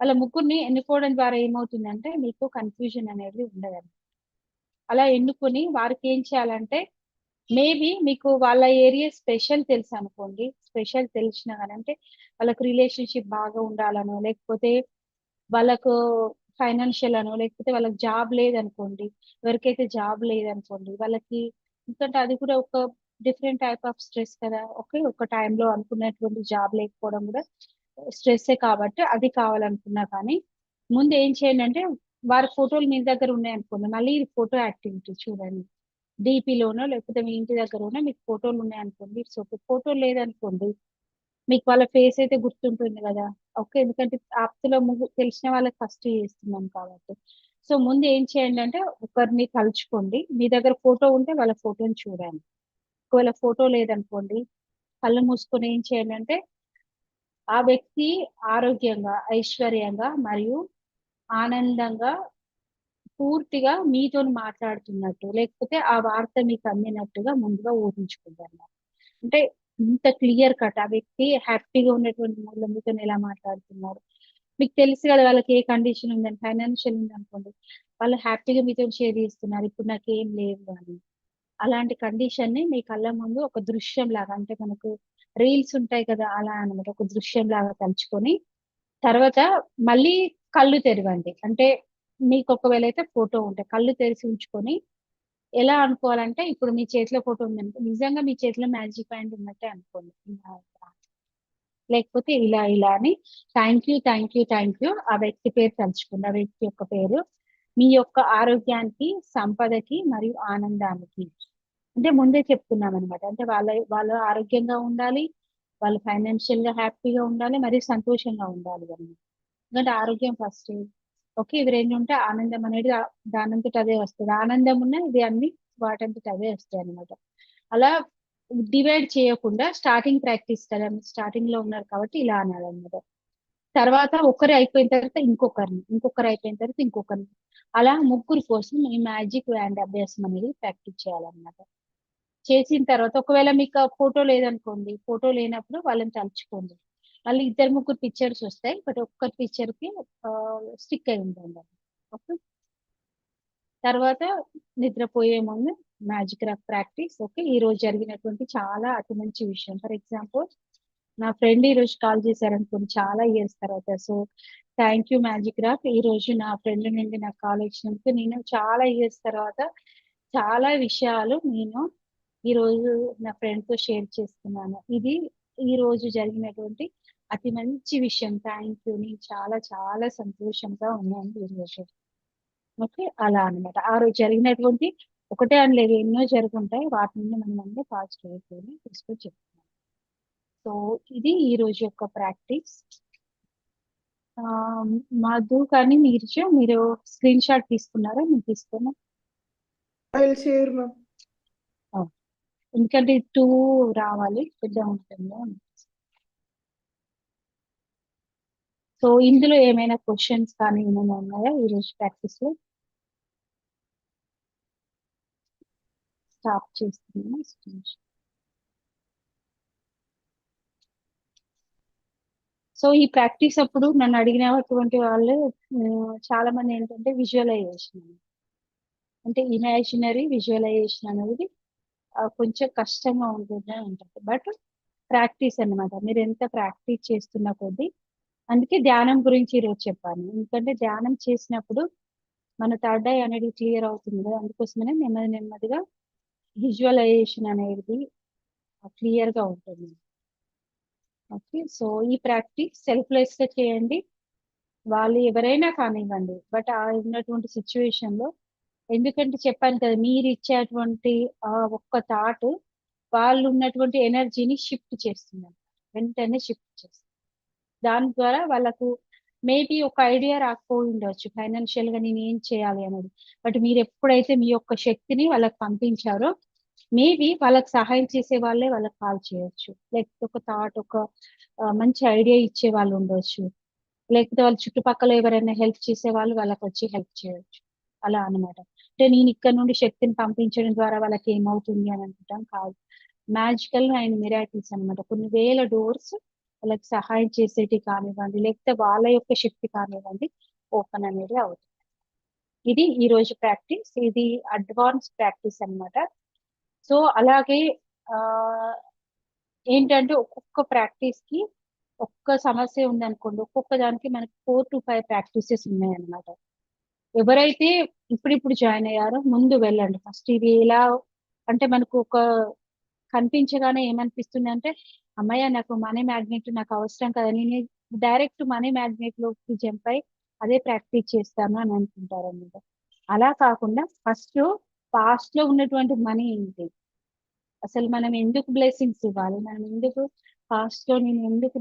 వాళ్ళ ముగ్గురిని ఎన్నుకోవడం ద్వారా ఏమవుతుందంటే మీకు కన్ఫ్యూజన్ అనేది ఉండదు. అలా ఎన్నుకొని వారికి ఏం చేయాలంటే మేబీ మీకు వాళ్ళ ఏరియా స్పెషల్ తెలుసు అనుకోండి. స్పెషల్ తెలిసినా కానీ అంటే వాళ్ళకు రిలేషన్షిప్ బాగా ఉండాలనో, లేకపోతే వాళ్ళకు ఫైనాన్షియల్ అనో, లేకపోతే వాళ్ళకి జాబ్ లేదనుకోండి. ఎవరికైతే జాబ్ లేదనుకోండి వాళ్ళకి, ఎందుకంటే అది కూడా ఒక డిఫరెంట్ టైప్ ఆఫ్ స్ట్రెస్ కదా. ఓకే, ఒక టైంలో అనుకున్నటువంటి జాబ్ లేకపోవడం కూడా స్ట్రెస్సే కాబట్టి అది కావాలనుకున్నా కానీ ముందు ఏం చేయండి అంటే వారి ఫోటోలు మీ దగ్గర ఉన్నాయనుకోండి, మళ్ళీ ఇది ఫోటో యాక్టివిటీ చూడండి. డీపీలోనో లేకపోతే మీ ఇంటి దగ్గరనో మీకు ఫోటోలు ఉన్నాయనుకోండి, ఇట్స్ ఓకే. ఫోటో లేదనుకోండి, మీకు వాళ్ళ ఫేస్ అయితే గుర్తుంటుంది కదా. ఓకే, ఎందుకంటే ఆప్తులో తెలిసిన వాళ్ళకి ఫస్ట్ చేస్తున్నాం కాబట్టి. సో ముందు ఏం చేయండి అంటే ఒకరిని తలుచుకోండి. మీ దగ్గర ఫోటో ఉంటే వాళ్ళ ఫోటోని చూడండి. ఒకవేళ ఫోటో లేదనుకోండి, కళ్ళు మూసుకొని ఏం చేయండి అంటే ఆ వ్యక్తి ఆరోగ్యంగా, ఐశ్వర్యంగా మరియు ఆనందంగా పూర్తిగా మీతోని మాట్లాడుతున్నట్టు, లేకపోతే ఆ వార్త మీకు అందినట్టుగా ముందుగా ఊహించుకుంటారు. అంటే ఇంత క్లియర్ కట్ ఆ వ్యక్తి హ్యాపీగా ఉన్నటువంటి మూడ్లో మీతో ఎలా మాట్లాడుతున్నారు. మీకు తెలుసు కదా వాళ్ళకి ఏ కండిషన్ ఉందని, ఫైనాన్షియల్ ఉంది అనుకోండి, వాళ్ళు హ్యాపీగా మీతో షేర్ చేస్తున్నారు ఇప్పుడు నాకు ఏం లేవు అని. అలాంటి కండిషన్ ని మీ కళ్ళ ముందు ఒక దృశ్యం లాగా, అంటే మనకు రీల్స్ ఉంటాయి కదా అలా అన్నమాట, ఒక దృశ్యం లాగా తలుచుకొని తర్వాత మళ్ళీ కళ్ళు తెరవండి. అంటే మీకు ఒకవేళ అయితే ఫోటో ఉంటే కళ్ళు తెరిచి ఉంచుకొని ఎలా అనుకోవాలంటే ఇప్పుడు మీ చేతిలో ఫోటో ఉందనుకో, నిజంగా మీ చేతిలో మ్యాజిక్ హ్యాండ్ ఉన్నట్టే అనుకోండి. ఇలా లేకపోతే ఇలా ఇలా అని thank you, thank you, thank you ఆ వ్యక్తి పేరు తలుచుకోండి. ఆ వ్యక్తి యొక్క పేరు మీ యొక్క ఆరోగ్యానికి, సంపదకి మరియు ఆనందానికి. అంటే ముందే చెప్తున్నాం అనమాట. అంటే వాళ్ళు ఆరోగ్యంగా ఉండాలి, వాళ్ళు ఫైనాన్షియల్ గా హ్యాపీగా ఉండాలి, మరియు సంతోషంగా ఉండాలి అన్నమాట. ఎందుకంటే ఆరోగ్యం ఫస్ట్. ఓకే, ఇవి రెండు ఉంటే ఆనందం అనేది దానంతట అదే వస్తుంది. ఆనందం ఉన్న ఇవి అన్ని వాటంతట అవే వస్తాయి అనమాట. అలా డివైడ్ చేయకుండా స్టార్టింగ్ ప్రాక్టీస్ కదా, స్టార్టింగ్ లో ఉన్నారు కాబట్టి ఇలా అనాలన్నమాట. తర్వాత ఒకరు అయిపోయిన తర్వాత ఇంకొకరిని, ఇంకొకరు అయిపోయిన తర్వాత ఇంకొకరిని, అలా ముగ్గురు కోసం ఈ మ్యాజిక్ హ్యాండ్ అభ్యాసం అనేది ప్రాక్టీస్ చేయాలన్నమాట. చేసిన తర్వాత ఒకవేళ మీకు ఆ ఫోటో లేదనుకోండి, ఫోటో లేనప్పుడు వాళ్ళని తలుచుకోండి. మళ్ళీ ఇద్దరు ముగ్గురు పిక్చర్స్ వస్తాయి, బట్ ఒక్క పిక్చర్ కి స్టిక్ అయి ఉంటుంది. ఓకే, తర్వాత నిద్రపోయే ముందు మ్యాజిక్ రాక్ ప్రాక్టీస్. ఓకే, ఈ రోజు జరిగినటువంటి చాలా అతి మంచి విషయం. ఫర్ ఎగ్జాంపుల్ నా ఫ్రెండ్ ఈ రోజు కాల్ చేశారనుకోండి చాలా ఇయర్స్ తర్వాత, so thank you magic rock, ఈ రోజు నా ఫ్రెండ్ నుండి నాకు కాల్ వచ్చినందుకు నేను చాలా ఇయర్స్ తర్వాత చాలా విషయాలు నేను ఈ రోజు నా ఫ్రెండ్ తో షేర్ చేసుకున్నాను. ఇది ఈ రోజు జరిగినటువంటి అతి మంచి విషయం. థ్యాంక్ యూ, నేను చాలా చాలా సంతోషంగా ఉన్నాను ఈ రోజు. ఓకే, అలా అన్నమాట. ఆ రోజు జరిగినటువంటి ఒకటే అని లేదు, ఎన్నో జరుగుంటాయి. వాటి నుండి మనం అన్ని పాజిటివ్ తీసుకొని చెప్తున్నాం. సో ఇది ఈ రోజు యొక్క ప్రాక్టీస్. మధు కానీ మీరు స్క్రీన్ షాట్ తీసుకున్నారా? నేను తీసుకున్నా. I will share ma'am. ఎందుకంటే 2 రావాలి, పెద్ద ఉంటుంది. సో ఇందులో ఏమైనా క్వశ్చన్స్ కానీ ఏమైనా ఉన్నాయా ఈ రోజు ప్రాక్టీస్ లో? స్టాప్ చేస్తున్నాను. సో ఈ ప్రాక్టీస్ అప్పుడు నన్ను అడిగినటువంటి వాళ్ళు చాలా మంది ఏంటంటే విజువలైజేషన్, అంటే ఇమాజినరీ విజువలైజేషన్ అనేది కొంచెం కష్టంగా ఉంటుంది. బట్ ప్రాక్టీస్ అన్నమాట. మీరు ఎంత ప్రాక్టీస్ చేస్తున్న కొద్దీ, అందుకే ధ్యానం గురించి ఈరోజు చెప్పాను. ఎందుకంటే ధ్యానం చేసినప్పుడు మన థర్డ్ ఐ అనేది క్లియర్ అవుతుంది కదా, అందుకోసమనే నెమ్మది నెమ్మదిగా విజువలైజేషన్ అనేది క్లియర్ గా ఉంటుంది. ఓకే, సో ఈ ప్రాక్టీస్ సెల్ఫ్లెస్ గా చేయండి. వాళ్ళు ఎవరైనా కానివ్వండి, బట్ ఆ ఉన్నటువంటి సిచ్యువేషన్ లో, ఎందుకంటే చెప్పాను కదా, మీరు ఇచ్చేటువంటి ఆ ఒక్క థాట్ వాళ్ళు ఉన్నటువంటి ఎనర్జీని షిఫ్ట్ చేస్తున్నారు, వెంటనే షిఫ్ట్ చేస్తుంది. దాని ద్వారా వాళ్ళకు మేబీ ఒక ఐడియా రాకపోయి ఉండొచ్చు ఫైనాన్షియల్ గా నేను ఏం చేయాలి అనేది. బట్ మీరు ఎప్పుడైతే మీ యొక్క శక్తిని వాళ్ళకి పంపించారో మేబీ వాళ్ళకి సహాయం చేసే వాళ్ళే వాళ్ళకి కాల్ చేయొచ్చు, లేకపోతే ఒక థాట్, ఒక మంచి ఐడియా ఇచ్చే వాళ్ళు ఉండొచ్చు, లేకపోతే వాళ్ళ చుట్టుపక్కల ఎవరైనా హెల్ప్ చేసే వాళ్ళు వాళ్ళకి వచ్చి హెల్ప్ చేయొచ్చు. అలా అన్నమాట. అంటే నేను ఇక్కడ నుండి శక్తిని పంపించడం ద్వారా వాళ్ళకి ఏమవుతుంది అని అనుకుంటాం కాదు. మ్యాజికల్ అండ్ మిరాకిల్స్ అన్నమాట. కొన్ని వేల డోర్స్ వాళ్ళకి సహాయం చేసేటి కానివ్వండి, లేకపోతే వాళ్ళ యొక్క శక్తి కానివ్వండి ఓపెన్ అనేది అవుతుంది. ఇది ఈ రోజు ప్రాక్టీస్. ఇది అడ్వాన్స్ ప్రాక్టీస్ అన్నమాట. సో అలాగే ఆ ఏంటంటే ఒక్కొక్క ప్రాక్టీస్ కి ఒక్క సమస్య ఉందనుకోండి, ఒక్కొక్క దానికి మనకి 4 to 5 ప్రాక్టీసెస్ ఉన్నాయన్నమాట. ఎవరైతే ఇప్పుడిప్పుడు జాయిన్ అయ్యారో ముందు వెళ్ళండి. ఫస్ట్ ఇది ఎలా అంటే మనకు ఒక కనిపించగానే ఏమనిపిస్తుంది అంటే, అమ్మయ్య నాకు మనీ మ్యాగ్నెట్ నాకు అవసరం కదా, నేను డైరెక్ట్ మనీ మ్యాగ్నెట్ లోకి జంప్ అయి అదే ప్రాక్టీస్ చేస్తాను అని అనుకుంటారు అన్నమాట. అలా కాకుండా ఫస్ట్ పాస్ట్ లో ఉన్నటువంటి మనీ ఏంటి, అసలు మనం ఎందుకు బ్లెస్సింగ్స్ ఇవ్వాలి, మనం ఎందుకు పాస్ట్ లో నేను ఎందుకు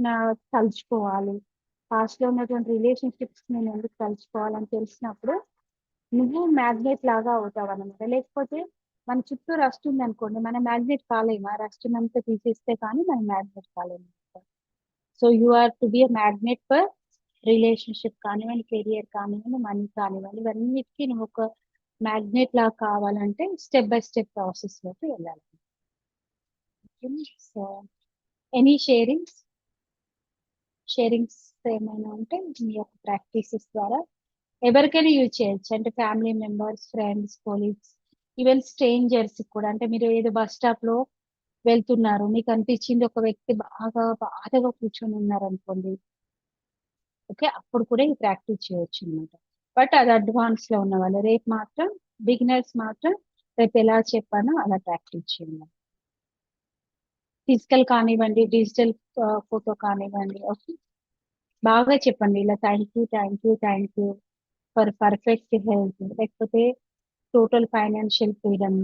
తలుచుకోవాలి, పాస్ట్ లో ఉన్నటువంటి రిలేషన్షిప్స్ నేను ఎందుకు తలుచుకోవాలని తెలిసినప్పుడు నువ్వు మ్యాగ్నెట్ లాగా అవుతావు అనమాట. లేకపోతే మన చుట్టూ రస్ట్ ఉంది అనుకోండి, మన మ్యాగ్నెట్ కాలేము. ఆ రస్ట్ అంతా తీసేస్తే కానీ మనం మ్యాగ్నెట్ కాలేము. So you are to be a magnet for relationship కానివ్వండి, కెరియర్ కానివ్వండి, మనీ కానివ్వండి, ఇవన్నిటికీ నువ్వు ఒక మ్యాగ్నెట్ లాగా కావాలంటే స్టెప్ బై స్టెప్ ప్రాసెస్ లోకి వెళ్ళాలి. సో ఎనీ షేరింగ్స్ ఏమైనా ఉంటే మీ యొక్క ప్రాక్టీసెస్ ద్వారా ఎవరికైనా యూజ్ చేయొచ్చు. అంటే family members, friends, colleagues, even strangers కూడా. అంటే మీరు ఏదో బస్ స్టాప్ లో వెళ్తున్నారు, మీకు అనిపించింది ఒక వ్యక్తి బాగా బాధగా కూర్చొని ఉన్నారు అనుకోండి, ఓకే, అప్పుడు కూడా ఈ ప్రాక్టీస్ చేయొచ్చు అనమాట. బట్ అది అడ్వాన్స్ లో ఉన్న వాళ్ళు. రేపు మాత్రం బిగినర్స్ మాత్రం రేపు ఎలా చెప్పానో అలా ప్రాక్టీస్ చేయండి. ఫిజికల్ కానివ్వండి, డిజిటల్ ఫోటో కానివ్వండి, ఓకే, బాగా చెప్పండి ఇలా thank you for perfect health, లేకపోతే టోటల్ ఫైనాన్షియల్ ఫ్రీడమ్,